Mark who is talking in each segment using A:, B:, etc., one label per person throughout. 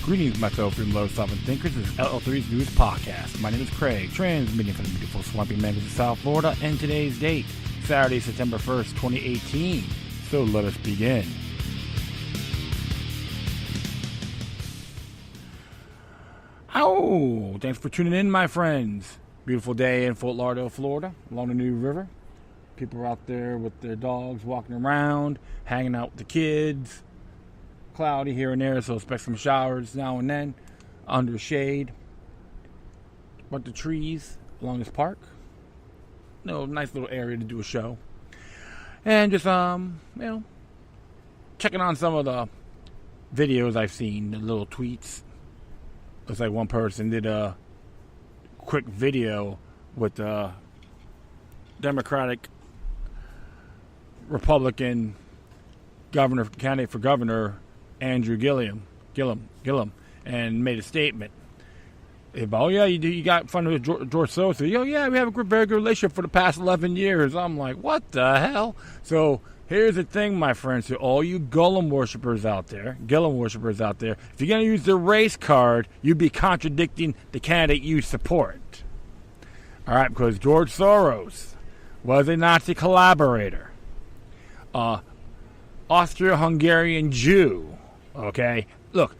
A: Greetings, my fellow freedom lovers, sovereign thinkers. This is LL3's News Podcast. My name is Craig, transmitting from the beautiful Swampy Meadows of South Florida, and today's date, Saturday, September 1st, 2018. So let us begin. Oh, thanks for tuning in, my friends. Beautiful day in Fort Lauderdale, Florida, along the New River. People are out there with their dogs, walking around, hanging out with the kids. Cloudy here and there, so expect some showers now and then. Under shade. But the trees along this park. Nice little area to do a show. And just, checking on some of the videos I've seen, the little tweets. Looks like one person did a quick video with the Democratic Republican candidate for governor, Andrew Gillum, and made a statement about, you got in front of George Soros. We have a very good relationship for the past 11 years. I'm like, what the hell? So here's the thing, my friends, to all you Gillum worshippers out there, if you're going to use the race card, you'd be contradicting the candidate you support. All right, because George Soros was a Nazi collaborator, Austro-Hungarian Jew. Okay, look,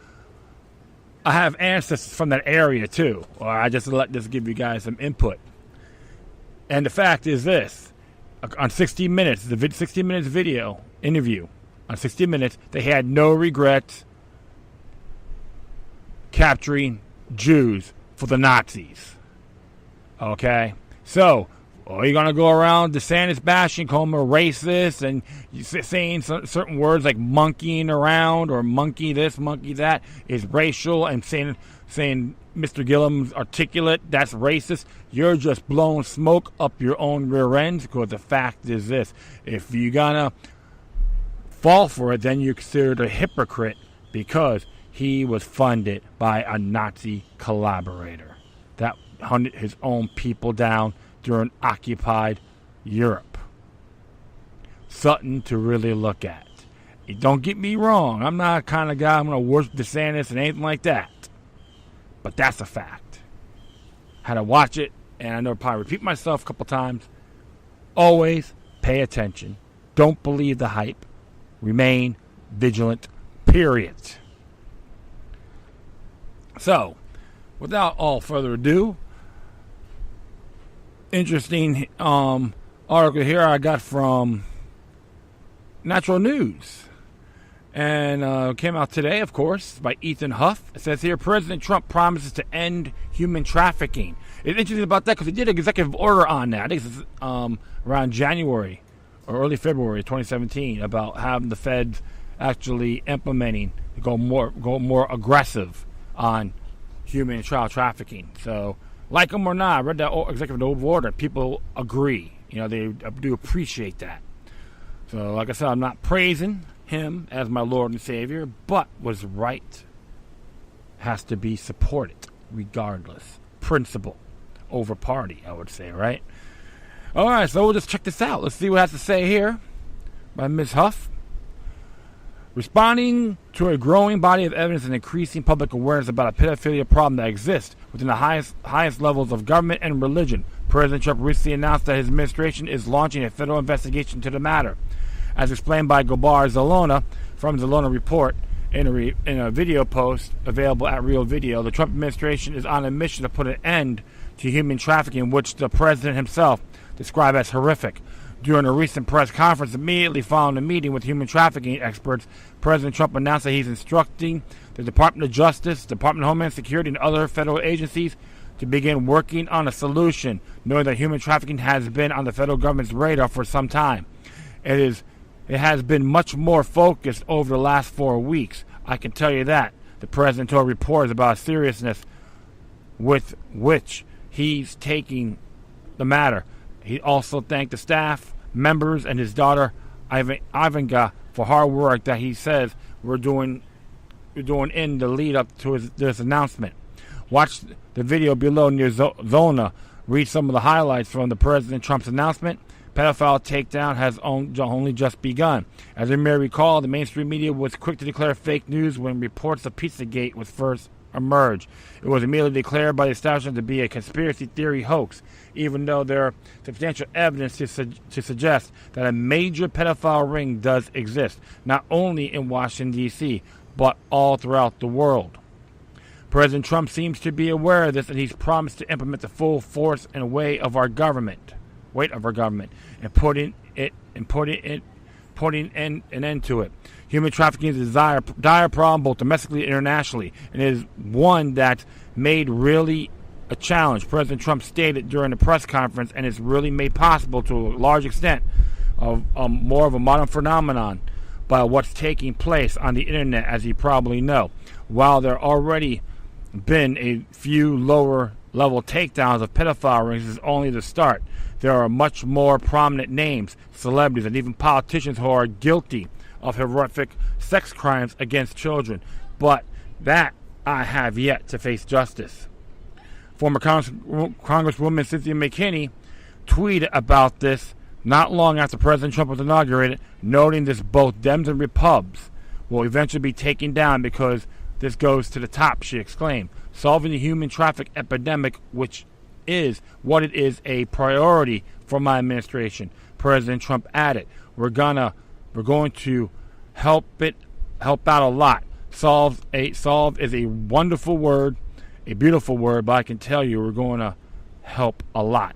A: I have ancestors from that area too. Or I just give you guys some input. And the fact is this: on 60 Minutes, the 60 Minutes video interview on 60 Minutes, they had no regrets capturing Jews for the Nazis. Okay, so. Or you're going to go around DeSantis bashing, call him a racist, and saying certain words like monkeying around or monkey this, monkey that is racial, and saying Mr. Gillum's articulate, that's racist. You're just blowing smoke up your own rear end, because the fact is this: if you're going to fall for it, then you're considered a hypocrite because he was funded by a Nazi collaborator that hunted his own people down during occupied Europe. Something to really look at. Don't get me wrong, I'm not the kind of guy I'm going to worship DeSantis and anything like that. But that's a fact. Had to watch it, and I know I'll probably repeat myself a couple times. Always pay attention. Don't believe the hype. Remain vigilant, period. So, without all further ado, interesting article here I got from Natural News, and came out today, of course, by Ethan Huff. It says here, President Trump promises to end human trafficking. It's interesting about that because he did an executive order on that. I think it's around January or early February 2017 about having the feds actually implementing, go more aggressive on human and child trafficking. So, like them or not, I read that executive order. People agree. They do appreciate that. So, like I said, I'm not praising him as my Lord and Savior, but what's right has to be supported regardless. Principle over party, I would say, right? All right, so we'll just check this out. Let's see what it has to say here by Ms. Huff. Responding to a growing body of evidence and increasing public awareness about a pedophilia problem that exists within the highest levels of government and religion, President Trump recently announced that his administration is launching a federal investigation into the matter. As explained by Gobar Zalona from Zalona Report in a video post available at Real Video, the Trump administration is on a mission to put an end to human trafficking, which the president himself described as horrific. During a recent press conference immediately following a meeting with human trafficking experts, President Trump announced that he's instructing the Department of Justice, Department of Homeland Security, and other federal agencies to begin working on a solution, knowing that human trafficking has been on the federal government's radar for some time. It has been much more focused over the last 4 weeks. I can tell you that. The president told reporters about seriousness with which he's taking the matter. He also thanked the staff members and his daughter Ivanka for hard work that he says we're doing in the lead up to this announcement. Watch the video below near Zona. Read some of the highlights from the President Trump's announcement. pedophile takedown has only just begun. As you may recall, the mainstream media was quick to declare fake news when reports of Pizzagate was first emerged. It was immediately declared by the establishment to be a conspiracy theory hoax, even though there are substantial evidence to suggest that a major pedophile ring does exist, not only in Washington, D.C., but all throughout the world. President Trump seems to be aware of this, and he's promised to implement the full force and weight of our government, and putting an end to it. Human trafficking is a dire problem both domestically and internationally, and it is one that's made really a challenge. President Trump stated during the press conference, and it's really made possible to a large extent of more of a modern phenomenon by what's taking place on the internet, as you probably know. While there already been a few lower level takedowns of pedophile rings, is only the start. There are much more prominent names, celebrities, and even politicians who are guilty of horrific sex crimes against children, but that I have yet to face justice. Former Congresswoman Cynthia McKinney tweeted about this not long after President Trump was inaugurated, noting this both Dems and Repubs will eventually be taken down because this goes to the top, she exclaimed. Solving the human traffic epidemic, which is what it is, a priority for my administration. President Trump added, we're going to help out a lot. Solve is a wonderful word, a beautiful word, but I can tell you we're going to help a lot.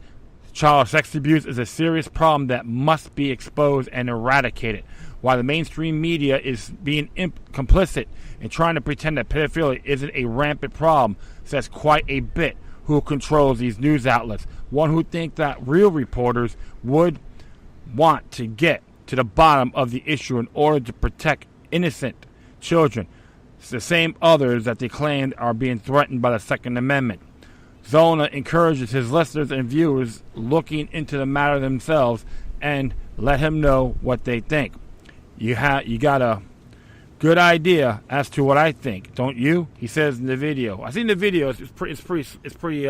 A: Child sex abuse is a serious problem that must be exposed and eradicated. While the mainstream media is being complicit in trying to pretend that pedophilia isn't a rampant problem, says quite a bit who controls these news outlets. One who thinks that real reporters would want to get to the bottom of the issue in order to protect innocent children. It's the same others that they claim are being threatened by the Second Amendment. Zona encourages his listeners and viewers looking into the matter themselves and let him know what they think. You got a good idea as to what I think, don't you? He says in the video. I seen the video. It's pretty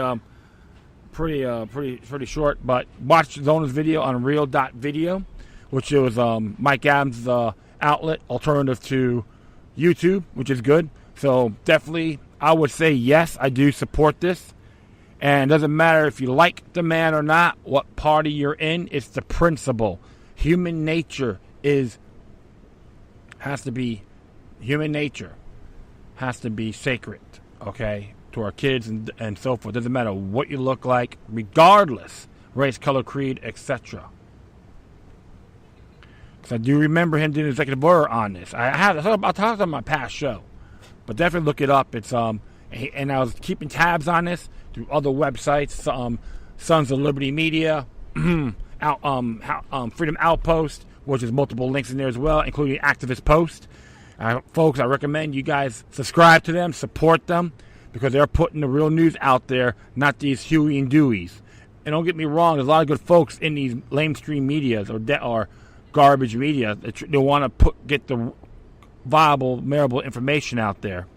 A: short. But watch Zona's video on Real.video, which is Mike Adams' outlet, alternative to YouTube, which is good. So definitely, I would say yes, I do support this. And it doesn't matter if you like the man or not, what party you're in. It's the principle. Human nature has to be sacred, okay, to our kids and so forth. Doesn't matter what you look like, regardless, race, color, creed, etc. Because I do remember him doing an executive order on this. I'll talk about my past show, but definitely look it up. It's and I was keeping tabs on this through other websites, Sons of Liberty Media, Freedom Outpost, which is multiple links in there as well, including Activist Post. Folks, I recommend you guys subscribe to them, support them, because they're putting the real news out there, not these Huey and Deweys. And don't get me wrong, there's a lot of good folks in these lamestream medias or garbage media. They want to get the viable, meritable information out there.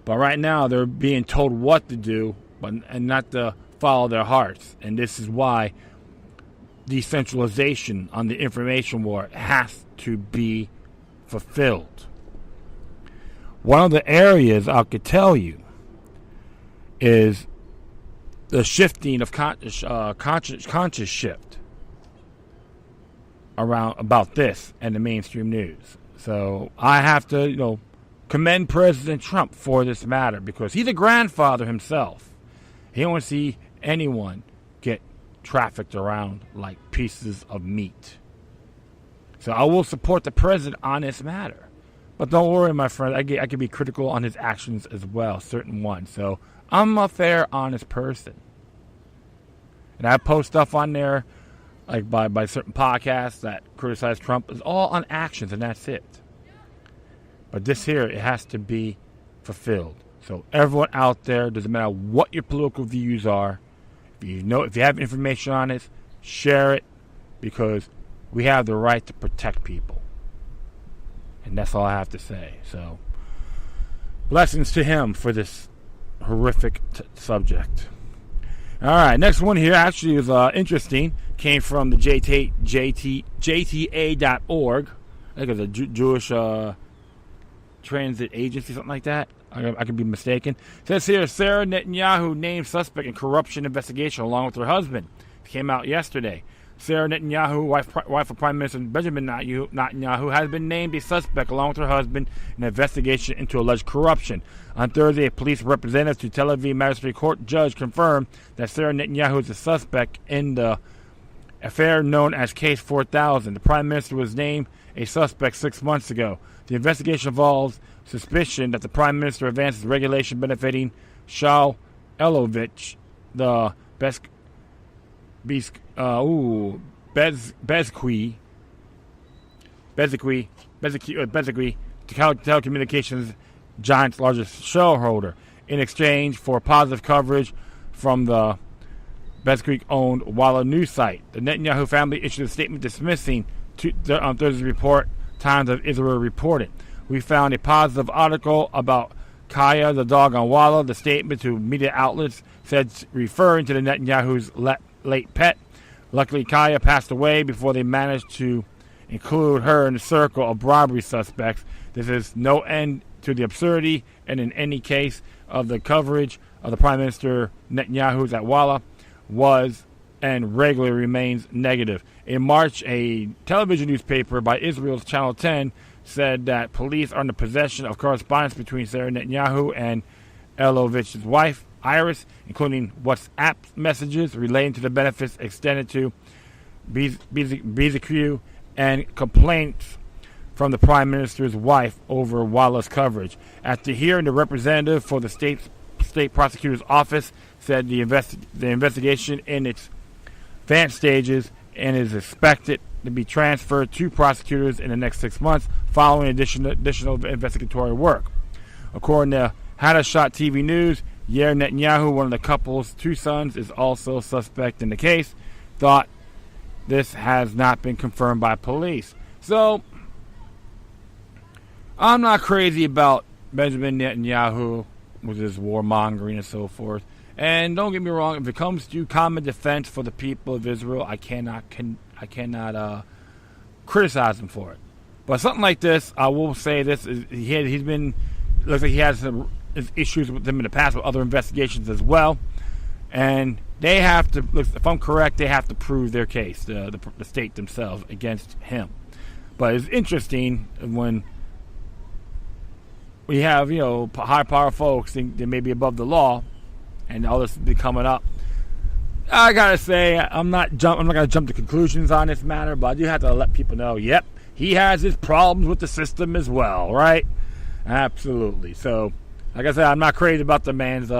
A: But right now, they're being told what to do, and not to follow their hearts. And this is why decentralization on the information war has to be fulfilled. One of the areas I could tell you is the shifting of conscious shift around about this and the mainstream news. So I have to, commend President Trump for this matter, because he's a grandfather himself. He don't want to see anyone get trafficked around like pieces of meat. So I will support the president on this matter. But don't worry, my friend, I can be critical on his actions as well, certain ones. So I'm a fair, honest person. And I post stuff on there like by certain podcasts that criticize Trump. It's all on actions, and that's it. But this here, it has to be fulfilled. So everyone out there, doesn't matter what your political views are, if you have information on it, share it, because we have the right to protect people. And that's all I have to say. So blessings to him for this horrific subject. All right, next one here actually is interesting. Came from the JTA.org. I think it's a Jewish transit agency, something like that. I could be mistaken. It says here, Sara Netanyahu named suspect in corruption investigation along with her husband. It came out yesterday. Sara Netanyahu, wife of Prime Minister Benjamin Netanyahu, has been named a suspect along with her husband in an investigation into alleged corruption. On Thursday, a police representative to Tel Aviv Magistrate Court judge confirmed that Sara Netanyahu is a suspect in the affair known as Case 4000. The Prime Minister was named a suspect 6 months ago. The investigation involves suspicion that the Prime Minister advances regulation benefiting Shaul Elovitch, the Bezekwi, telecommunications giant's largest shareholder, in exchange for positive coverage from the Bezekwi-owned Walla news site. The Netanyahu family issued a statement dismissing Thursday's report. Times of Israel reported. We found a positive article about Kaya, the dog on Walla. The statement to media outlets said, referring to the Netanyahu's late pet. Luckily, Kaya passed away before they managed to include her in the circle of robbery suspects. This is no end to the absurdity, and in any case of the coverage of the Prime Minister Netanyahu's at Walla was and regularly remains negative. In March, a television newspaper by Israel's Channel 10 said that police are in the possession of correspondence between Sara Netanyahu and Elovich's wife, Iris, including WhatsApp messages relating to the benefits extended to Bezekwi and complaints from the Prime Minister's wife over Walla's coverage. At the hearing, the representative for the state prosecutor's office said the investigation in its advanced stages and is expected to be transferred to prosecutors in the next 6 months following additional investigatory work. According to Hadashot TV News, Yair Netanyahu, one of the couple's two sons, is also suspect in the case. Thought this has not been confirmed by police. So, I'm not crazy about Benjamin Netanyahu with his warmongering and so forth. And don't get me wrong, if it comes to common defense for the people of Israel, I cannot criticize him for it. But something like this, I will say this: he's been, looks like he has some issues with them in the past with other investigations as well, and they have to, if I'm correct, they have to prove their case, the state themselves, against him. But it's interesting when we have, high power folks think they may be above the law, and all this be coming up. I gotta say, I'm not gonna jump to conclusions on this matter, but I do have to let people know, yep, he has his problems with the system as well, right? Absolutely. So, like I said, I'm not crazy about the man's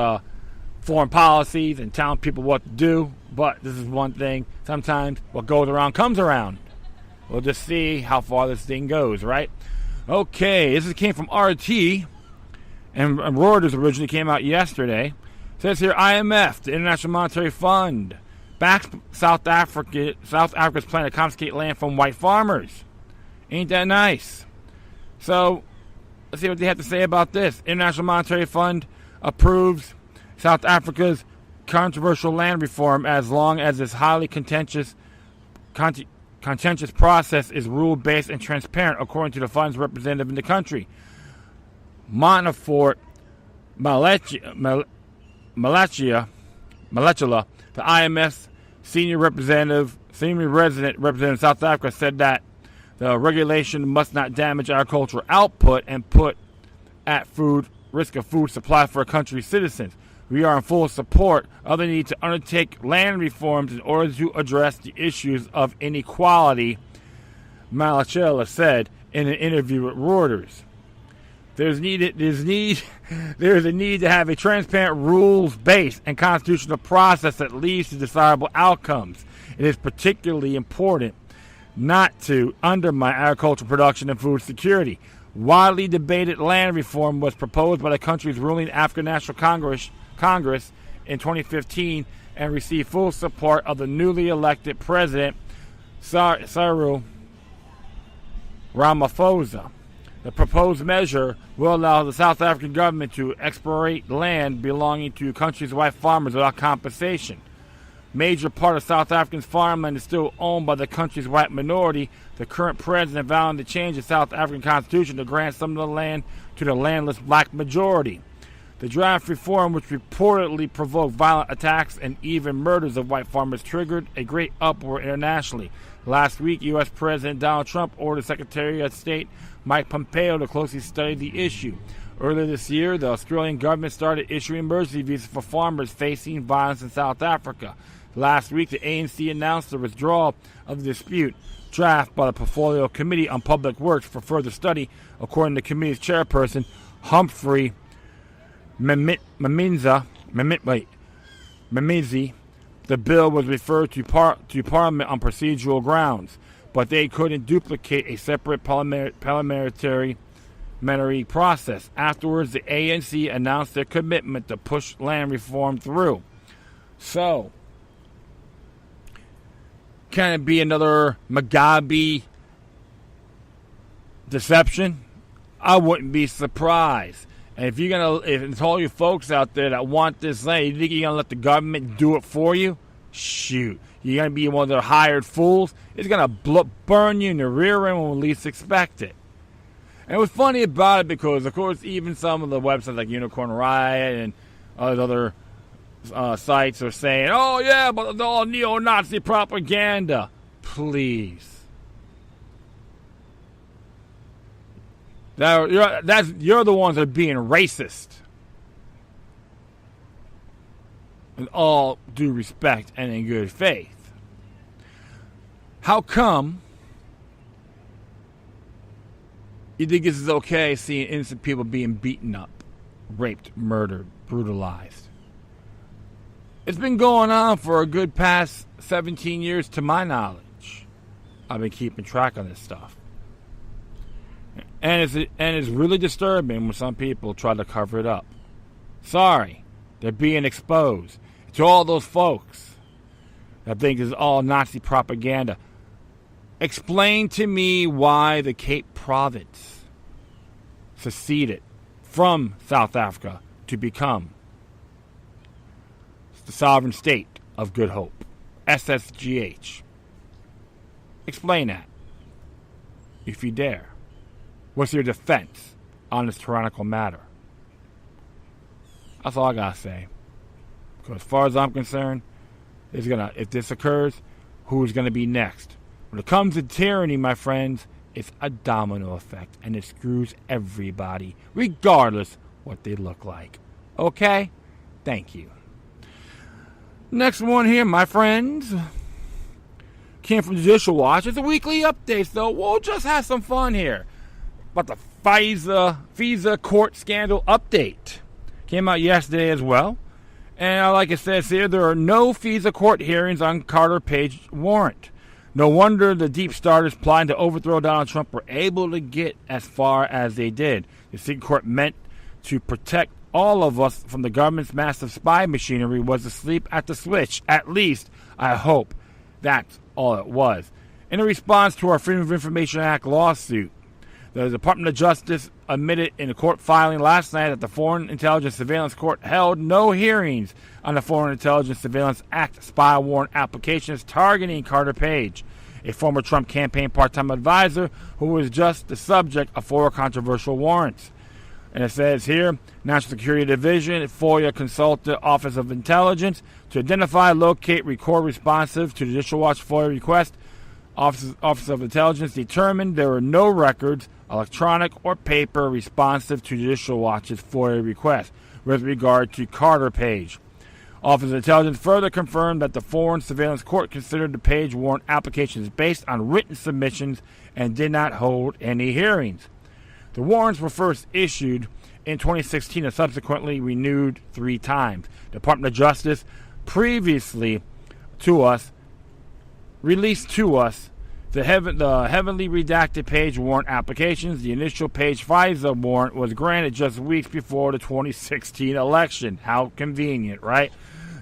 A: foreign policies and telling people what to do, but this is one thing. Sometimes what goes around comes around. We'll just see how far this thing goes, right? Okay, this came from RT, and Reuters originally came out yesterday. It says here, IMF, the International Monetary Fund, backs South Africa's plan to confiscate land from white farmers. Ain't that nice? So, let's see what they have to say about this. International Monetary Fund approves South Africa's controversial land reform as long as this highly contentious process is rule-based and transparent, according to the fund's representative in the country. Montefiore Malachia, the IMF's senior resident in South Africa, said that the regulation must not damage agricultural output and put at risk of food supply for a country's citizens. We are in full support of the need to undertake land reforms in order to address the issues of inequality, Malachia said in an interview with Reuters. There is a need to have a transparent, rules-based, and constitutional process that leads to desirable outcomes. It is particularly important not to undermine agricultural production and food security. Widely debated land reform was proposed by the country's ruling African National Congress in 2015 and received full support of the newly elected president, Cyril Ramaphosa. The proposed measure will allow the South African government to expropriate land belonging to country's white farmers without compensation. major part of South Africa's farmland is still owned by the country's white minority, the current president vowing to change the South African constitution to grant some of the land to the landless black majority. The draft reform, which reportedly provoked violent attacks and even murders of white farmers, triggered a great uproar internationally. Last week, U.S. President Donald Trump ordered Secretary of State Mike Pompeo to closely study the issue. Earlier this year, the Australian government started issuing emergency visas for farmers facing violence in South Africa. Last week, the ANC announced the withdrawal of the dispute draft by the Portfolio Committee on Public Works for further study, according to the committee's chairperson, Humphrey Mamizi. The bill was referred to Parliament on procedural grounds, but they couldn't duplicate a separate parliamentary process. Afterwards, the ANC announced their commitment to push land reform through. So, can it be another Mugabe deception? I wouldn't be surprised. And if it's all you folks out there that want this land, you think you're going to let the government do it for you? Shoot. You're going to be one of their hired fools? It's going to burn you in the rear end when we least expect it. And what's funny about it, because, of course, even some of the websites like Unicorn Riot and other sites are saying, oh, yeah, but it's all neo-Nazi propaganda. Please. You're the ones that are being racist. In all due respect and in good faith. How come you think this is okay seeing innocent people being beaten up, raped, murdered, brutalized? It's been going on for a good past 17 years to my knowledge. I've been keeping track of this stuff. And it's really disturbing when some people try to cover it up. Sorry, they're being exposed. To all those folks that think it's all Nazi propaganda, explain to me why the Cape Province seceded from South Africa to become the sovereign state of Good Hope, SSGH. Explain that, if you dare. What's your defense on this tyrannical matter? That's all I gotta say. Because as far as I'm concerned, if this occurs, who's gonna be next? When it comes to tyranny, my friends, it's a domino effect, and it screws everybody, regardless what they look like. Okay? Thank you. Next one here, my friends, came from Judicial Watch. It's a weekly update, so we'll just have some fun here. About the FISA court scandal update. Came out yesterday as well. And like it says here, there are no FISA court hearings on Carter Page warrant. No wonder the deep starters plotting to overthrow Donald Trump were able to get as far as they did. The secret court meant to protect all of us from the government's massive spy machinery was asleep at the switch. At least, I hope that's all it was. In a response to our Freedom of Information Act lawsuit, the Department of Justice admitted in a court filing last night that the Foreign Intelligence Surveillance Court held no hearings on the Foreign Intelligence Surveillance Act spy warrant applications targeting Carter Page, a former Trump campaign part-time advisor who was just the subject of 4 controversial warrants. And it says here, National Security Division, FOIA consulted Office of Intelligence to identify, locate, record responsive to Judicial Watch FOIA request. Office of Intelligence determined there were no records, electronic or paper, responsive to Judicial Watch's FOIA request with regard to Carter Page. Office of Intelligence further confirmed that the Foreign Surveillance Court considered the Page warrant applications based on written submissions and did not hold any hearings. The warrants were first issued in 2016 and subsequently renewed 3 times. The Department of Justice previously released to us the heavily redacted Page warrant applications. The initial Page FISA warrant was granted just weeks before the 2016 election. How convenient, right?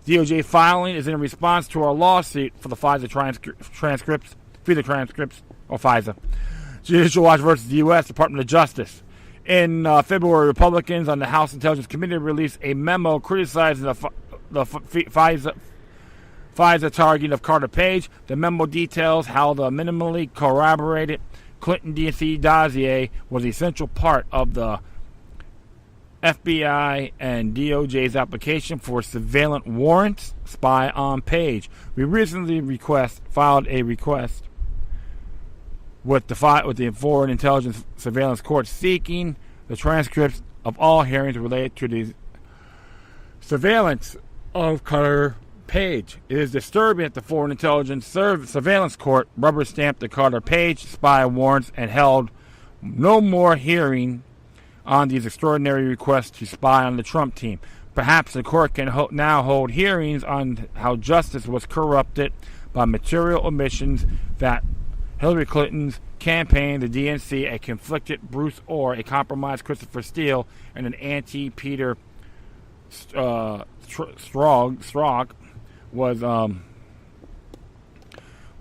A: DOJ filing is in response to our lawsuit for the FISA transcripts, or FISA. Judicial Watch versus the U.S. Department of Justice. In February, Republicans on the House Intelligence Committee released a memo criticizing the FISA FISA targeting of Carter Page. The memo details how the minimally corroborated Clinton DNC dossier was an essential part of the FBI and DOJ's application for surveillance warrants. Spy on Page. We recently filed a request with the Foreign Intelligence Surveillance Court seeking the transcripts of all hearings related to the surveillance of Carter Page. It is disturbing that the Foreign Intelligence Surveillance Court rubber-stamped the Carter Page spy warrants and held no more hearing on these extraordinary requests to spy on the Trump team. Perhaps the court can now hold hearings on how justice was corrupted by material omissions that Hillary Clinton's campaign, the DNC, a conflicted Bruce Orr, a compromised Christopher Steele, and an anti-Peter Strzok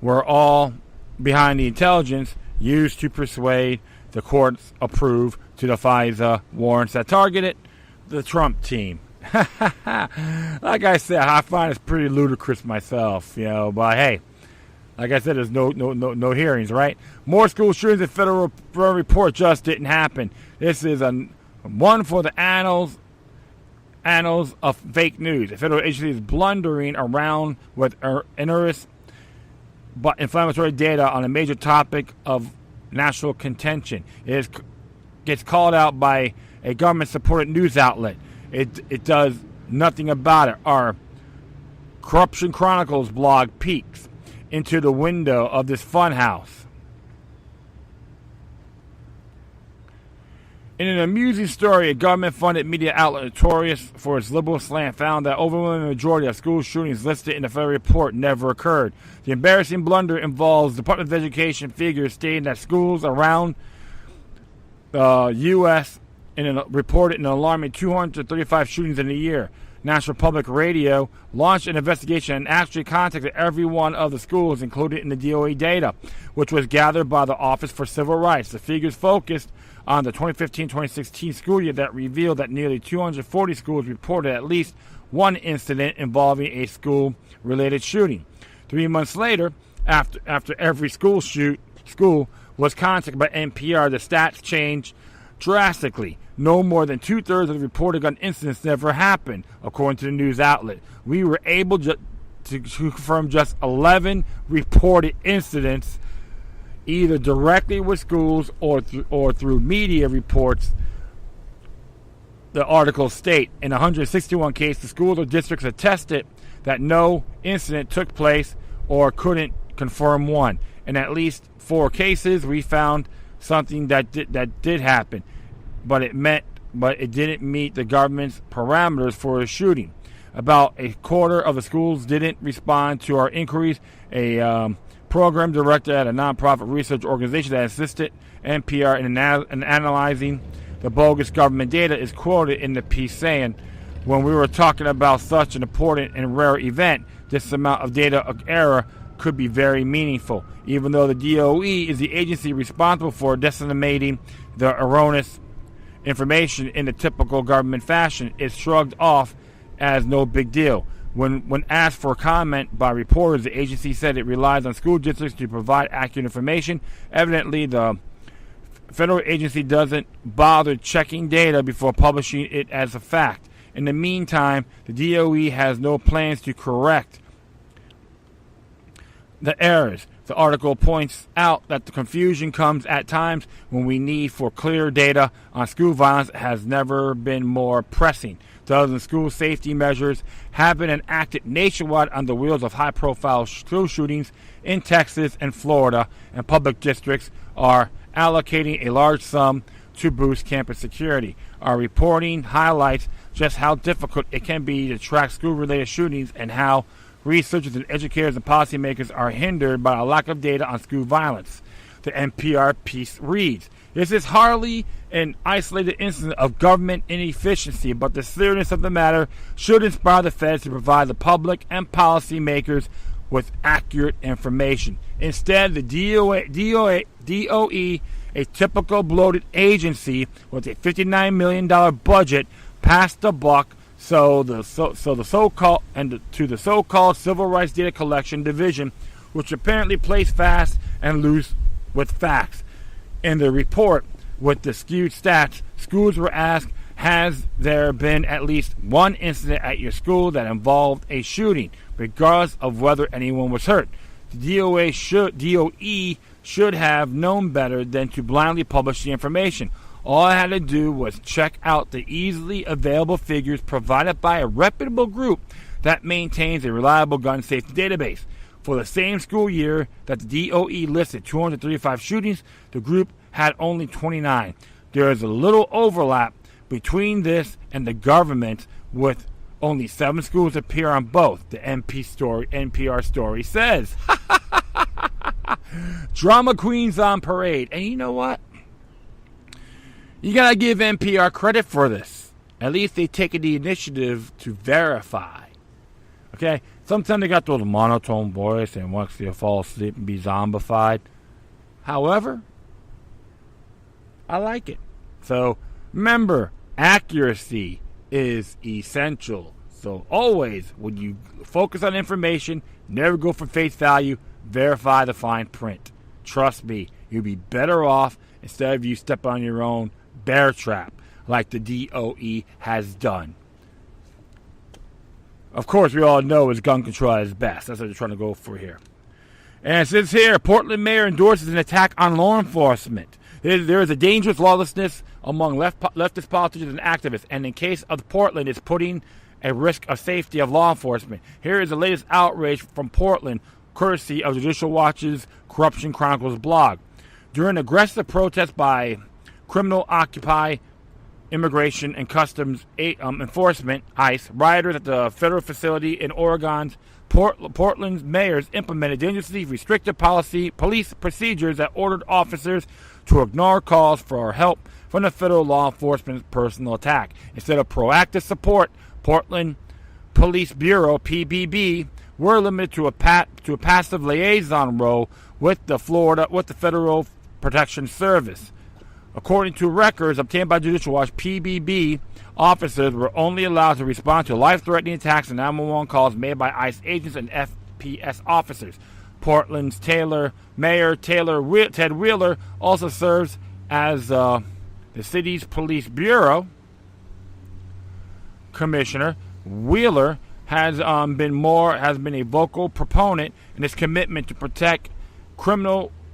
A: were all behind the intelligence used to persuade the courts approve to the FISA warrants that targeted the Trump team. Like I said, I find it's pretty ludicrous myself, but hey, like I said, there's no hearings, right? More school shootings in federal report just didn't happen. This is one for the annals of fake news. The federal agency is blundering around with innocuous but inflammatory data on a major topic of national contention. It gets called out by a government-supported news outlet. It does nothing about it. Our Corruption Chronicles blog peeks into the window of this funhouse. In an amusing story, a government-funded media outlet notorious for its liberal slant found that overwhelming majority of school shootings listed in the federal report never occurred. The embarrassing blunder involves Department of Education figures stating that schools around the U.S. reported an alarming 235 shootings in a year. National Public Radio launched an investigation and actually contacted every one of the schools included in the DOE data, which was gathered by the Office for Civil Rights. The figures focused on the 2015-2016 school year that revealed that nearly 240 schools reported at least one incident involving a school-related shooting. 3 months later, after every school was contacted by NPR, the stats changed drastically. No more than 2/3 of the reported gun incidents never happened, according to the news outlet. We were able to confirm just 11 reported incidents, either directly with schools or through media reports. The articles state, in 161 cases, the schools or districts attested that no incident took place or couldn't confirm one. In at least 4 cases, we found something that did happen, but it didn't meet the government's parameters for a shooting. About a quarter of the schools didn't respond to our inquiries. A program director at a nonprofit research organization that assisted NPR in analyzing the bogus government data is quoted in the piece saying, "When we were talking about such an important and rare event, this amount of data error could be very meaningful. Even though the DOE is the agency responsible for disseminating the erroneous information in the typical government fashion, it's shrugged off as no big deal. When asked for comment by reporters, the agency said it relies on school districts to provide accurate information. Evidently, the federal agency doesn't bother checking data before publishing it as a fact. In the meantime, the DOE has no plans to correct the errors. The article points out that the confusion comes at times when we need for clear data on school violence has never been more pressing. Dozens of school safety measures have been enacted nationwide on the wheels of high-profile school shootings in Texas and Florida, and public districts are allocating a large sum to boost campus security. Our reporting highlights just how difficult it can be to track school-related shootings and how researchers and educators and policymakers are hindered by a lack of data on school violence. The NPR piece reads, "This is hardly an isolated incident of government inefficiency, but the seriousness of the matter should inspire the feds to provide the public and policymakers with accurate information. Instead, the DOE, a typical bloated agency with a $59 million budget, passed the buck So the so-called Civil Rights Data Collection Division, which apparently plays fast and loose with facts. In the report with the skewed stats, schools were asked, has there been at least one incident at your school that involved a shooting, regardless of whether anyone was hurt? The DOE should have known better than to blindly publish the information. All I had to do was check out the easily available figures provided by a reputable group that maintains a reliable gun safety database. For the same school year that the DOE listed 235 shootings, the group had only 29. There is a little overlap between this and the government, with only 7 schools appear on both, the NPR story says. Drama queens on parade. And you know what? You gotta give NPR credit for this. At least they taken the initiative to verify. Okay? Sometimes they got those monotone voice and wants you to fall asleep and be zombified. However, I like it. So, remember, accuracy is essential. So always, when you focus on information, never go for face value, verify the fine print. Trust me, you'll be better off instead of you step on your own bear trap like the DOE has done. Of course, we all know is gun control at its best. That's what they're trying to go for here. And it says here, Portland mayor endorses an attack on law enforcement. There is a dangerous lawlessness among leftist politicians and activists, and in case of Portland, it's putting a risk of safety of law enforcement. Here is the latest outrage from Portland, courtesy of Judicial Watch's Corruption Chronicles blog. During aggressive protests by criminal Occupy Immigration and Customs Enforcement, ICE, rioters at the federal facility in Oregon's Portland's mayors implemented dangerously restrictive police procedures that ordered officers to ignore calls for help from the federal law enforcement's personal attack. Instead of proactive support, Portland Police Bureau (PBB) were limited to a passive liaison role with the Federal Protection Service. According to records obtained by Judicial Watch, PBB officers were only allowed to respond to life-threatening attacks and 911 calls made by ICE agents and FPS officers. Portland's Mayor Ted Wheeler also serves as the city's police bureau commissioner. Wheeler has been a vocal proponent in his commitment to protect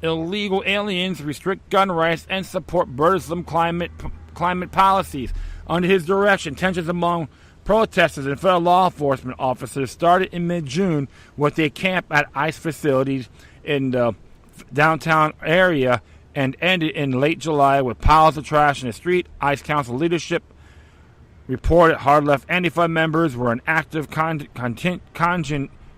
A: illegal aliens, restrict gun rights, and support burdensome climate policies. Under his direction, tensions among protesters and federal law enforcement officers started in mid-June with a camp at ICE facilities in the downtown area and ended in late July with piles of trash in the street. ICE Council leadership reported hard-left Antifa members were an active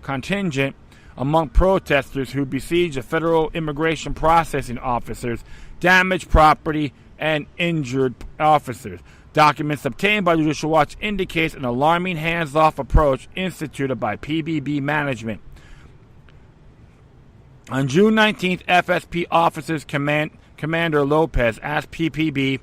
A: contingent among protesters who besieged the federal immigration processing officers, damaged property, and injured officers. Documents obtained by Judicial Watch indicates an alarming hands-off approach instituted by PBB management. On June 19th, FSP officers Commander Lopez asked PPB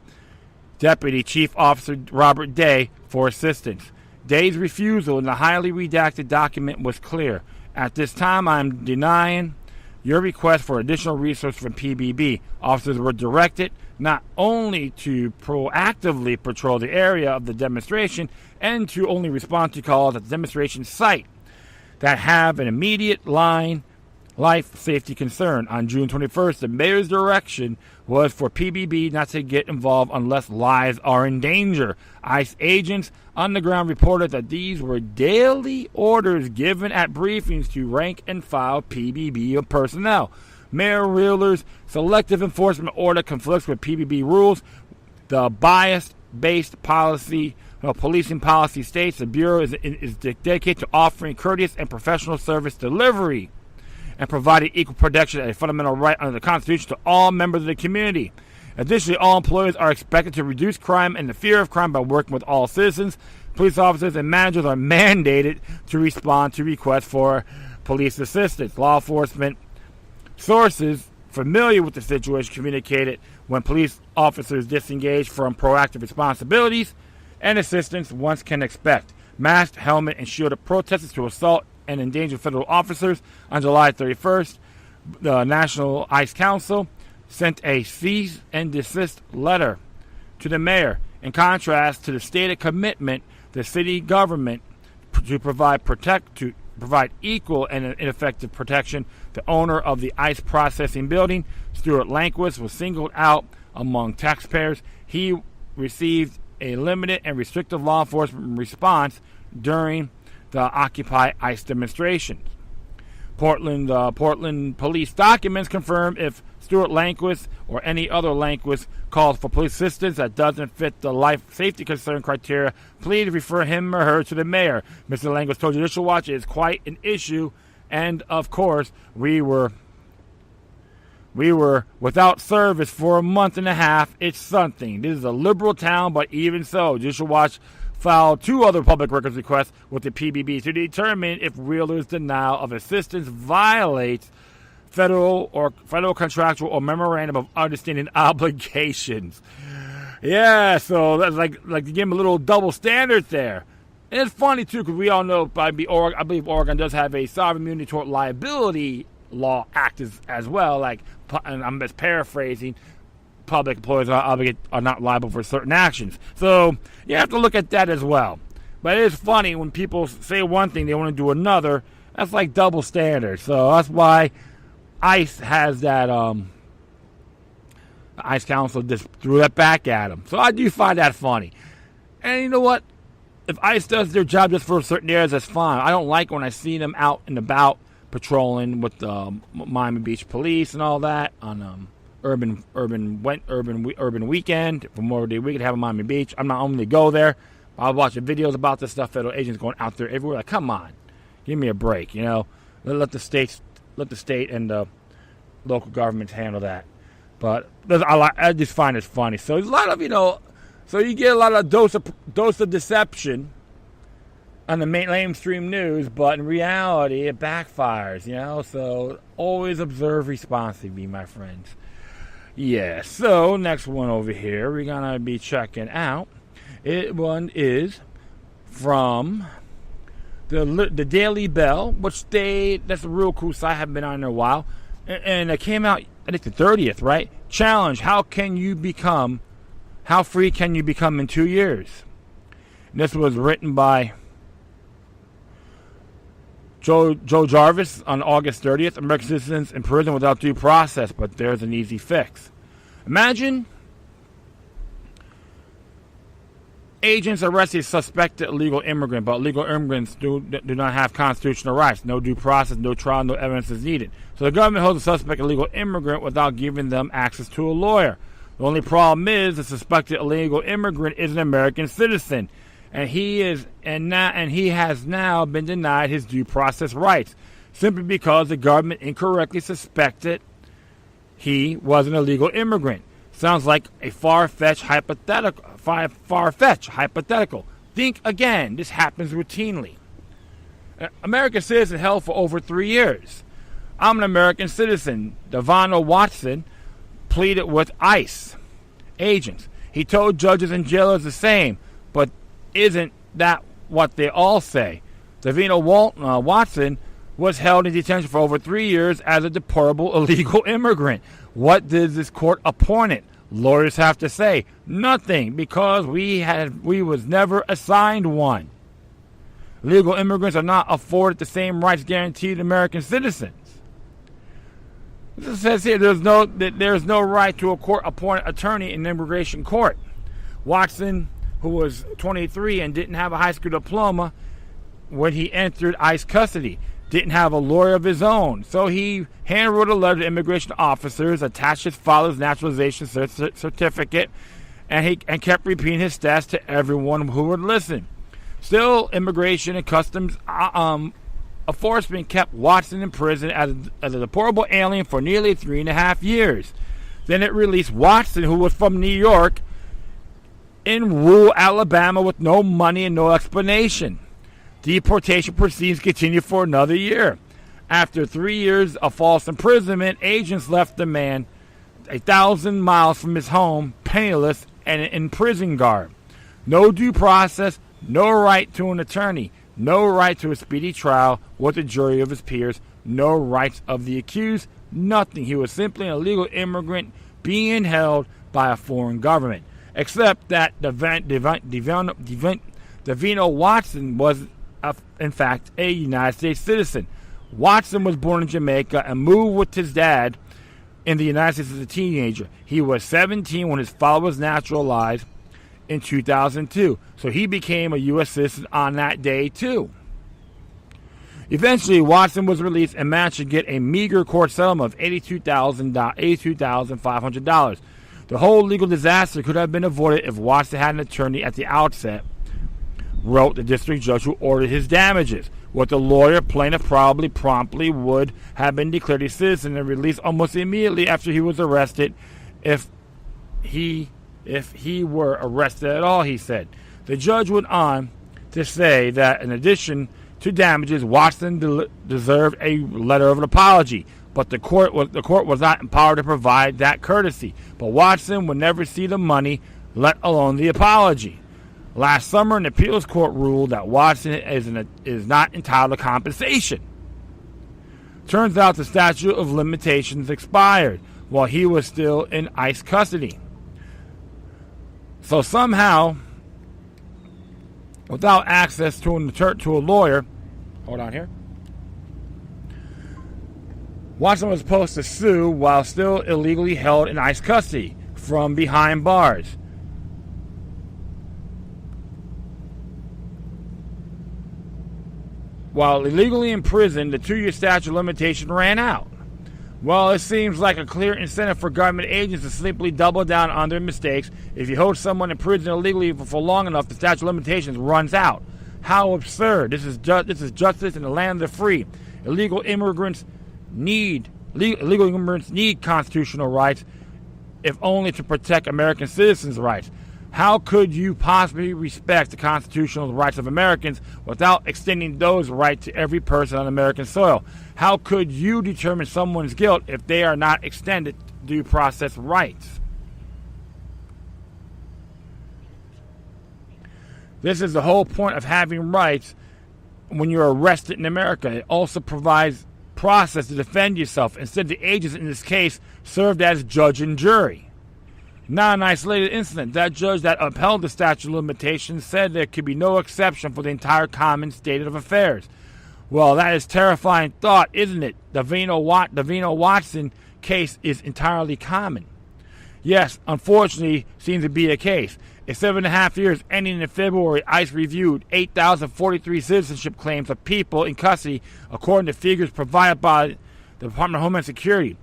A: Deputy Chief Officer Robert Day for assistance. Day's refusal in the highly redacted document was clear. At this time, I'm denying your request for additional resources from PBB. Officers were directed not only to proactively patrol the area of the demonstration and to only respond to calls at the demonstration site that have an immediate life safety concern. On June 21st, the mayor's direction was for PBB not to get involved unless lives are in danger. ICE agents on the ground reported that these were daily orders given at briefings to rank and file PBB personnel. Mayor Wheeler's selective enforcement order conflicts with PBB rules. The bias-based policing policy states the Bureau is dedicated to offering courteous and professional service delivery and providing equal protection as a fundamental right under the Constitution to all members of the community. Additionally, all employees are expected to reduce crime and the fear of crime by working with all citizens. Police officers and managers are mandated to respond to requests for police assistance. Law enforcement sources familiar with the situation communicated when police officers disengage from proactive responsibilities and assistance one can expect. masked, helmet, and shielded protesters to assault and endanger federal officers. On July 31st, the National ICE Council sent a cease and desist letter to the mayor, in contrast to the stated commitment the city government to provide equal and effective protection. The owner of the ICE processing building, Stuart Lanquist, was singled out among taxpayers. He received a limited and restrictive law enforcement response during the Occupy ICE demonstrations. Portland police documents confirm if Stuart Lanquist or any other Lanquist calls for police assistance that doesn't fit the life safety concern criteria, please refer him or her to the mayor. Mr. Lanquist told Judicial Watch it is quite an issue, and of course, we were without service for a month and a half. It's something. This is a liberal town, but even so, Judicial Watch filed 2 other public records requests with the PBB to determine if Wheeler's denial of assistance violates federal contractual or memorandum of understanding obligations. Yeah, so that's like to give him a little double standard there. And it's funny too, because we all know I believe Oregon does have a sovereign immunity tort liability law act as well. And I'm just paraphrasing. Public employees are not liable for certain actions. So you have to look at that as well. But it is funny when people say one thing, they want to do another. That's like double standard. So that's why ICE has that, the ICE Council just threw that back at them. So I do find that funny. And you know what? If ICE does their job just for certain areas, that's fine. I don't like when I see them out and about patrolling with the Miami Beach police and all that on urban weekend, for Memorial Day weekend, have a Miami Beach. I'm not only go there, I was watching videos about this stuff. Federal agents going out there everywhere. Like, come on, give me a break. Let the state and the local governments handle that. But I just find it funny. So there's a lot of so you get a lot of dose of deception on the mainstream news, but in reality, it backfires. So always observe responsibly, my friends. Yeah, so next one over here we're going to be checking out. One is from the Daily Bell, which that's a real cool site. I haven't been on in a while. And it came out, I think, the 30th, right? Challenge, how free can you become in 2 years? And this was written by Joe Jarvis on August 30th. American citizens in prison without due process, but there's an easy fix. Imagine agents arrest a suspected illegal immigrant, but illegal immigrants do not have constitutional rights. No due process, no trial, no evidence is needed. So the government holds a suspect illegal immigrant without giving them access to a lawyer. The only problem is the suspected illegal immigrant is an American citizen, and he has now been denied his due process rights simply because the government incorrectly suspected he was an illegal immigrant. Sounds like a far-fetched hypothetical. Think again. This happens routinely. American citizen held for over 3 years. I'm an American citizen. Devonta Watson pleaded with ICE agents. He told judges and jailers the same, but isn't that what they all say? Devonta Watson was held in detention for over 3 years as a deportable illegal immigrant. What did this court appointed? Lawyers have to say nothing, because we was never assigned one. Legal immigrants are not afforded the same rights guaranteed American citizens. It says here there's no right to a court-appointed attorney in an immigration court. Watson, who was 23 and didn't have a high school diploma when he entered ICE custody, didn't have a lawyer of his own, so he handwrote a letter to immigration officers, attached his father's naturalization certificate, and kept repeating his stats to everyone who would listen. Still, Immigration and Customs Enforcement kept Watson in prison as a deportable alien for nearly 3.5 years. Then it released Watson, who was from New York, in rural Alabama with no money and no explanation. Deportation proceedings continued for another year. After 3 years of false imprisonment, agents left the man 1,000 miles from his home, penniless and in prison garb. No due process, no right to an attorney, no right to a speedy trial with a jury of his peers, no rights of the accused, nothing. He was simply an illegal immigrant being held by a foreign government. Except that Davino Watson was, in fact, a United States citizen. Watson was born in Jamaica and moved with his dad in the United States as a teenager. He was 17 when his father was naturalized in 2002. So he became a U.S. citizen on that day, too. Eventually, Watson was released and managed to get a meager court settlement of $82,500. The whole legal disaster could have been avoided if Watson had an attorney at the outset, wrote the district judge who ordered his damages. With the lawyer, plaintiff promptly would have been declared a citizen and released almost immediately after he was arrested, if he were arrested at all, he said. The judge went on to say that in addition to damages, Watson deserved a letter of an apology, but the court was not empowered to provide that courtesy. But Watson would never see the money, let alone the apology. Last summer, an appeals court ruled that Watson is not entitled to compensation. Turns out the statute of limitations expired while he was still in ICE custody. So somehow, without access to a lawyer, hold on here, Watson was supposed to sue while still illegally held in ICE custody from behind bars. While illegally in prison, the 2-year statute of limitation ran out. Well, it seems like a clear incentive for government agents to simply double down on their mistakes. If you hold someone in prison illegally for long enough, the statute of limitations runs out. How absurd. This is justice in the land of the free. Illegal immigrants need constitutional rights, if only to protect American citizens' rights. How could you possibly respect the constitutional rights of Americans without extending those rights to every person on American soil? How could you determine someone's guilt if they are not extended due process rights? This is the whole point of having rights when you're arrested in America. It also provides process to defend yourself. Instead, the agents in this case served as judge and jury. Not an isolated incident. That judge that upheld the statute of limitations said there could be no exception for the entire common state of affairs. Well, that is terrifying thought, isn't it? The Davino Watson case is entirely common. Yes, unfortunately, seems to be the case. In 7.5 years, ending in February, ICE reviewed 8,043 citizenship claims of people in custody, according to figures provided by the Department of Homeland Security.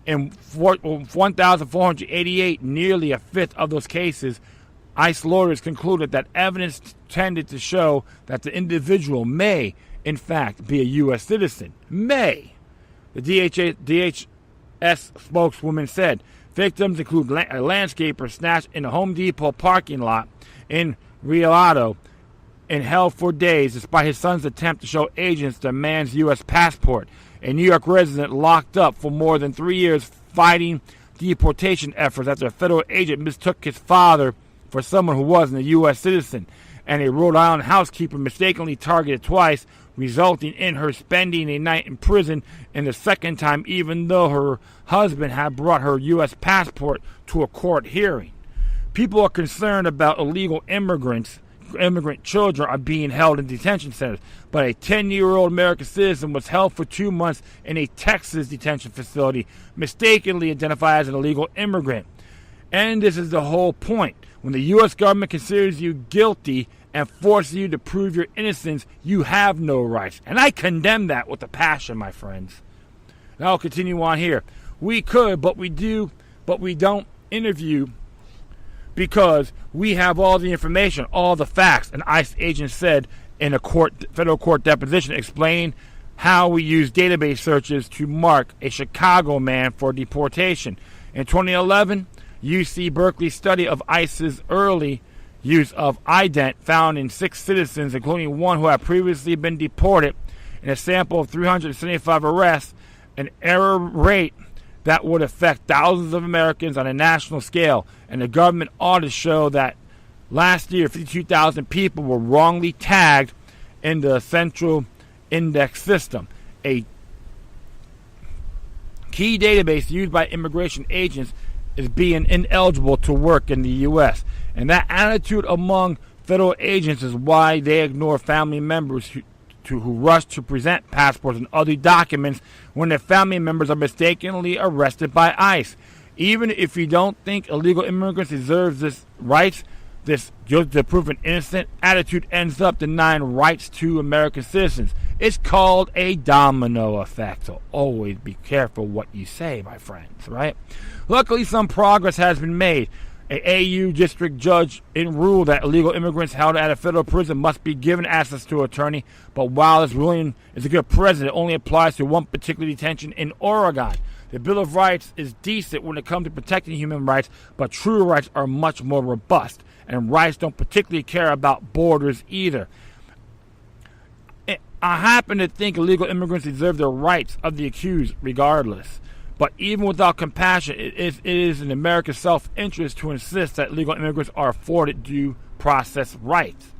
A: In 1,488, nearly a fifth of those cases, ICE lawyers concluded that evidence tended to show that the individual may, in fact, be a U.S. citizen. May. The DHS spokeswoman said victims include a landscaper snatched in a Home Depot parking lot in Rialto and held for days despite his son's attempt to show agents the man's U.S. passport. A New York resident locked up for more than 3 years fighting deportation efforts after a federal agent mistook his father for someone who wasn't a U.S. citizen. And a Rhode Island housekeeper mistakenly targeted twice, resulting in her spending a night in prison, and the second time even though her husband had brought her U.S. passport to a court hearing. People are concerned about illegal immigrant children are being held in detention centers, but a 10-year-old American citizen was held for 2 months in a Texas detention facility, mistakenly identified as an illegal immigrant. And this is the whole point. When the U.S. government considers you guilty and forces you to prove your innocence, you have no rights. And I condemn that with a passion, my friends. Now I'll continue on here. We could, but we don't interview because we have all the information, all the facts. An ICE agent said in a federal court deposition explaining how we use database searches to mark a Chicago man for deportation. In 2011, UC Berkeley's study of ICE's early use of ident found in 6 citizens, including one who had previously been deported, in a sample of 375 arrests, an error rate that would affect thousands of Americans on a national scale. And the government audits show that Last year, 52,000 people were wrongly tagged in the Central Index System, a key database used by immigration agents is being ineligible to work in the U.S. And that attitude among federal agents is why they ignore family members who rush to present passports and other documents when their family members are mistakenly arrested by ICE. Even if you don't think illegal immigrants deserve this rights, this guilty to proven innocent attitude ends up denying rights to American citizens. It's called a domino effect, so always be careful what you say, my friends, right? Luckily, some progress has been made. An AU district judge ruled that illegal immigrants held at a federal prison must be given access to an attorney, but while this ruling is a good precedent, it only applies to one particular detention in Oregon. The Bill of Rights is decent when it comes to protecting human rights, but true rights are much more robust, and rights don't particularly care about borders either. I happen to think illegal immigrants deserve the rights of the accused regardless. But even without compassion, it is in America's self-interest to insist that illegal immigrants are afforded due process rights.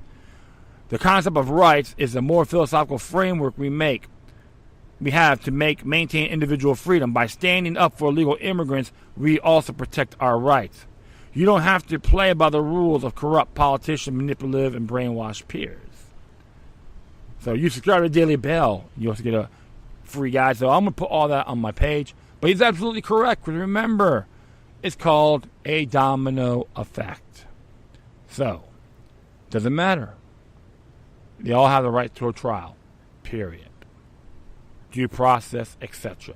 A: The concept of rights is a more philosophical framework we have to maintain individual freedom. By standing up for illegal immigrants, we also protect our rights. You don't have to play by the rules of corrupt politicians, manipulative, and brainwashed peers. So you subscribe to Daily Bell, you also get a free guide. So I'm going to put all that on my page. But he's absolutely correct. Remember, it's called a domino effect. So, doesn't matter. They all have the right to a trial, period. Due process, etc.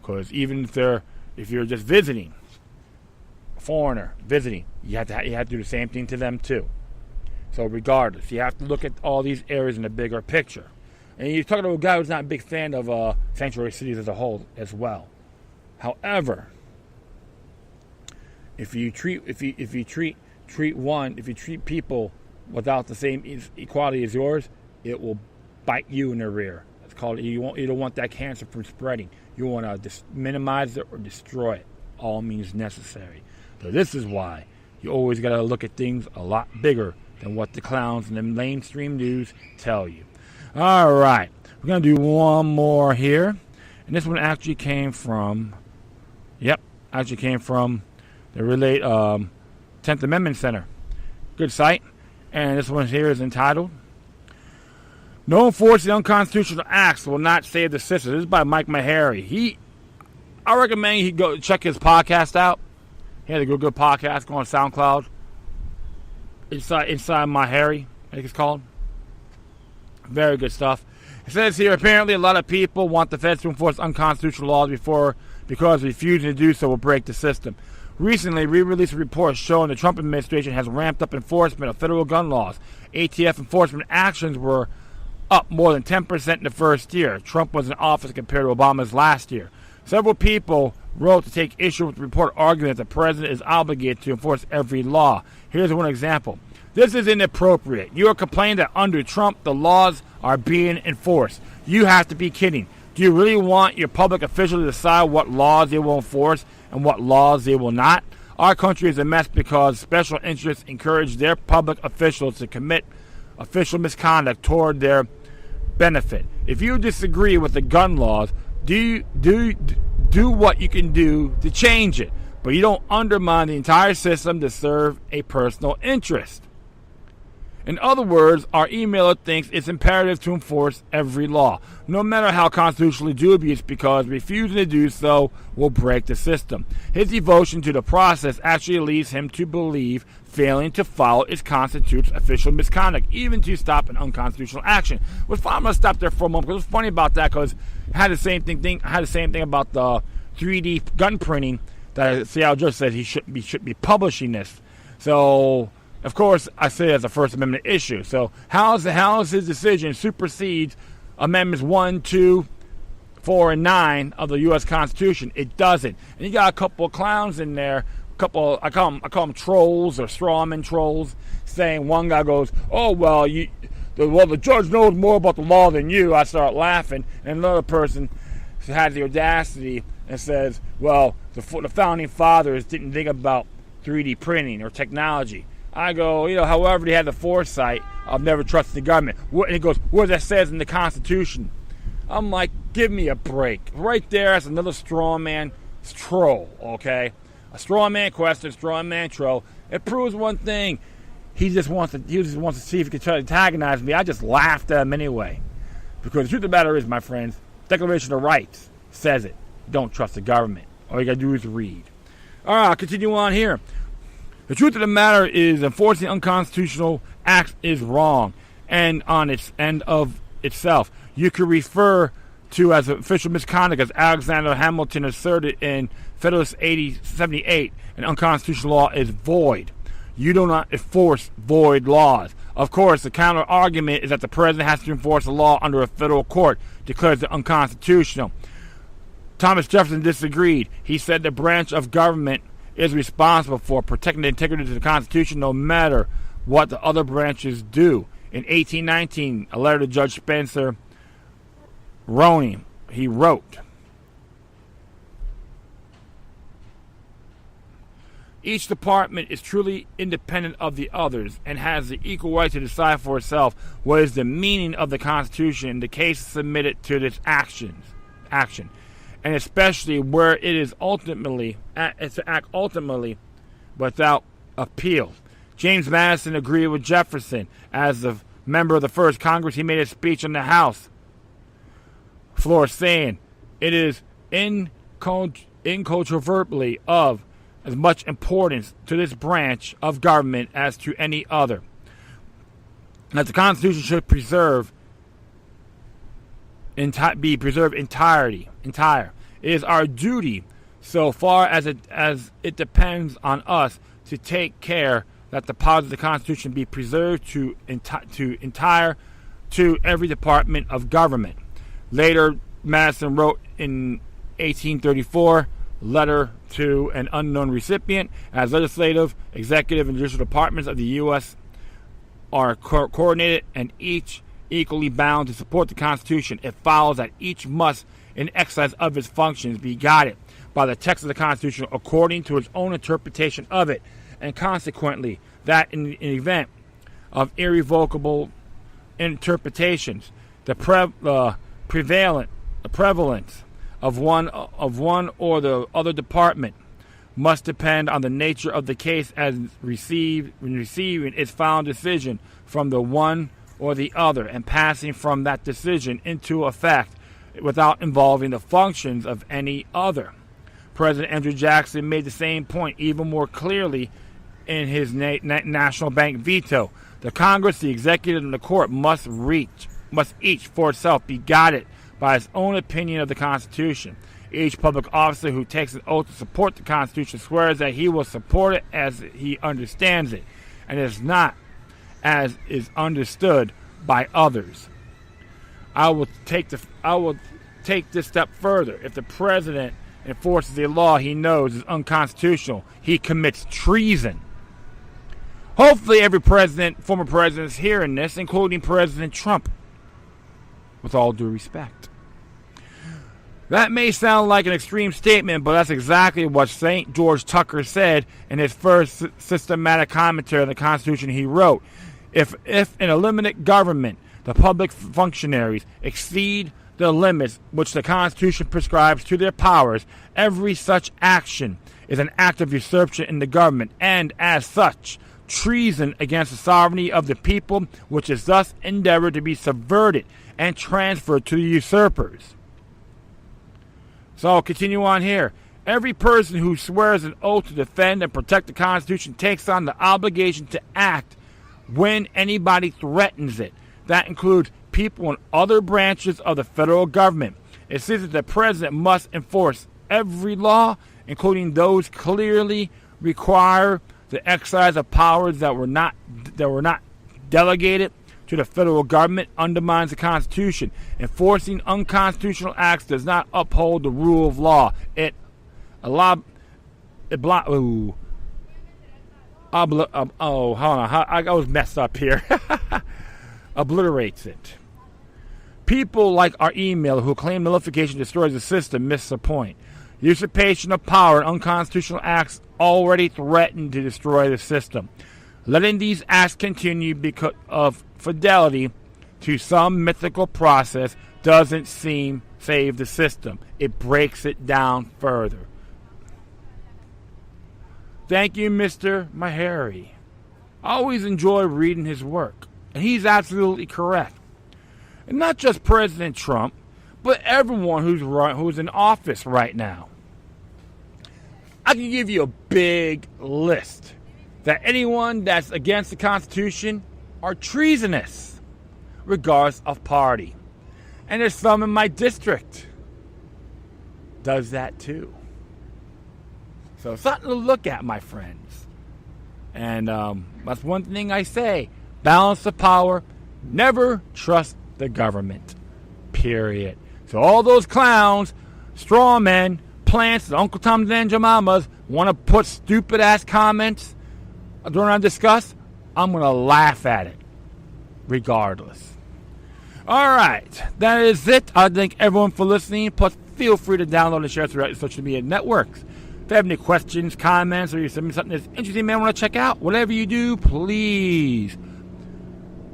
A: Because even if you're just visiting, a foreigner visiting, you have to do the same thing to them too. So regardless, you have to look at all these areas in the bigger picture. And you're talking to a guy who's not a big fan of sanctuary cities as a whole as well. However, if you treat people without the same equality as yours, it will bite you in the rear. It's called you don't want that cancer from spreading. You want to minimize it or destroy it. All means necessary. So this is why you always got to look at things a lot bigger than what the clowns and the mainstream news tell you. All right, we're gonna do one more here, and this one actually came from. The Relate 10th Amendment Center. Good site. And this one here is entitled, No Enforcing Unconstitutional Acts Will Not Save the System. This is by Mike Maharrey. I recommend you go check his podcast out. He has a good podcast. Go on SoundCloud. Inside Maharrey, I think it's called. Very good stuff. It says here, apparently a lot of people want the feds to enforce unconstitutional laws because refusing to do so will break the system. Recently, we released a report showing the Trump administration has ramped up enforcement of federal gun laws. ATF enforcement actions were up more than 10% in the first year. Trump was in office compared to Obama's last year. Several people wrote to take issue with the report, arguing that the president is obligated to enforce every law. Here's one example. This is inappropriate. You are complaining that under Trump, the laws are being enforced. You have to be kidding. Do you really want your public officials to decide what laws they will enforce and what laws they will not? Our country is a mess because special interests encourage their public officials to commit official misconduct toward their benefit. If you disagree with the gun laws, do what you can do to change it, but you don't undermine the entire system to serve a personal interest. In other words, our emailer thinks it's imperative to enforce every law, no matter how constitutionally dubious, because refusing to do so will break the system. His devotion to the process actually leads him to believe failing to follow it constitutes official misconduct, even to stop an unconstitutional action. I'm going to stop there for a moment because it's funny about that, because I had the same thing about the 3D gun printing that Seattle judge said he should be publishing this. So, of course, I say it's a First Amendment issue. So how is his decision supersedes Amendments 1, 2, 4, and 9 of the U.S. Constitution? It doesn't. And you got a couple of clowns in there. I call them trolls or strawman trolls, saying one guy goes, "Oh well, the judge knows more about the law than you." I start laughing, and another person has the audacity and says, "Well, the founding fathers didn't think about 3D printing or technology." I go, however, they had the foresight of never trusting the government. And he goes, what that says in the Constitution? I'm like, give me a break. Right there, that's another straw man troll, okay? A straw man question, straw man troll. It proves one thing. He just wants to see if he can try to antagonize me. I just laughed at him anyway. Because the truth of the matter is, my friends, Declaration of Rights says it. Don't trust the government. All you got to do is read. All right, I'll continue on here. The truth of the matter is enforcing unconstitutional acts is wrong and on its end of itself. You could refer to as official misconduct, as Alexander Hamilton asserted in Federalist 78, an unconstitutional law is void. You do not enforce void laws. Of course, the counter argument is that the president has to enforce a law under a federal court declares it unconstitutional. Thomas Jefferson disagreed. He said the branch of government is responsible for protecting the integrity of the Constitution no matter what the other branches do. In 1819, a letter to Judge Spencer Roney, he wrote, each department is truly independent of the others and has the equal right to decide for itself what is the meaning of the Constitution in the case submitted to its action, and especially where it is to act ultimately without appeal. James Madison agreed with Jefferson. As a member of the first Congress, he made a speech on the House floor saying, it is incontrovertibly of as much importance to this branch of government as to any other, that the Constitution should be preserved entire. It is our duty, so far as it depends on us, to take care that the powers of the Constitution be preserved to entire to every department of government. Later, Madison wrote in 1834, letter to an unknown recipient, as legislative, executive, and judicial departments of the U.S. are coordinated and each equally bound to support the Constitution, it follows that each must, in exercise of its functions, be guided by the text of the Constitution according to its own interpretation of it, and consequently, that in the event of irrevocable interpretations, the prevalence of one or the other department must depend on the nature of the case as receiving its final decision from the one or the other, and passing from that decision into effect without involving the functions of any other. President Andrew Jackson made the same point even more clearly in his national bank veto. The Congress, the executive, and the court must each for itself be guided by its own opinion of the Constitution. Each public officer who takes an oath to support the Constitution swears that he will support it as he understands it, and is not as is understood by others. I will take this step further. If the president enforces a law he knows is unconstitutional, he commits treason. Hopefully every former president is hearing this, including President Trump, with all due respect. That may sound like an extreme statement, but that's exactly what St. George Tucker said in his first systematic commentary on the Constitution he wrote. If in a limited government the public functionaries exceed the limits which the Constitution prescribes to their powers, every such action is an act of usurpation in the government, and as such, treason against the sovereignty of the people, which is thus endeavored to be subverted and transferred to the usurpers. So I'll continue on here. Every person who swears an oath to defend and protect the Constitution takes on the obligation to act when anybody threatens it. That includes people in other branches of the federal government. It says that the president must enforce every law, including those clearly require the exercise of powers that were not delegated to the federal government, undermines the Constitution. Enforcing unconstitutional acts does not uphold the rule of law. I was messed up here. Obliterates it. People like our emailer who claim nullification destroys the system miss the point. Usurpation of power and unconstitutional acts already threaten to destroy the system. Letting these acts continue because of fidelity to some mythical process doesn't seem save the system. It breaks it down further. Thank you, Mr. Meharry. I always enjoy reading his work, and he's absolutely correct. And not just President Trump, but everyone who's in office right now. I can give you a big list that anyone that's against the Constitution are treasonous, regardless of party. And there's some in my district does that too. So something to look at, my friends. And that's one thing I say. Balance of power. Never trust the government. Period. So all those clowns, straw men, plants, Uncle Tom's and Jemimas want to put stupid-ass comments during our discuss, I'm going to laugh at it. Regardless. All right. That is it. I thank everyone for listening. Plus, feel free to download and share throughout your social media networks. If you have any questions, comments, or you send me something that's interesting, man, I want to check out, whatever you do, please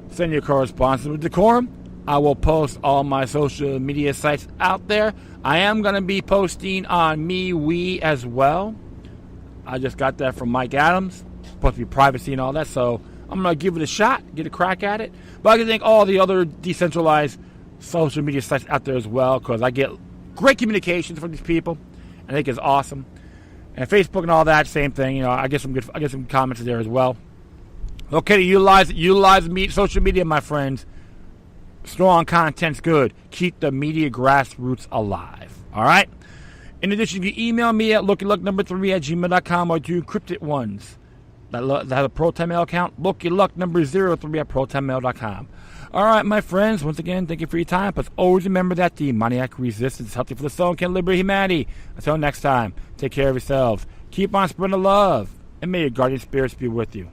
A: send your correspondence with decorum. I will post all my social media sites out there. I am going to be posting on MeWe as well. I just got that from Mike Adams. Supposed to be privacy and all that, so I'm going to give it a shot, get a crack at it. But I can thank all the other decentralized social media sites out there as well, because I get great communications from these people. I think it's awesome. And Facebook and all that, same thing. You know, I get some comments there as well. Okay, utilize social media, my friends. Strong content's good. Keep the media grassroots alive. All right? In addition, you can email me at lookyluck3@gmail.com or do encrypted ones that have a Proton Mail account. lookyluck03@protonmail.com. All right, my friends. Once again, thank you for your time. But always remember that demoniac resistance is healthy for the soul and can liberate humanity. Until next time, take care of yourselves. Keep on spreading the love. And may your guardian spirits be with you.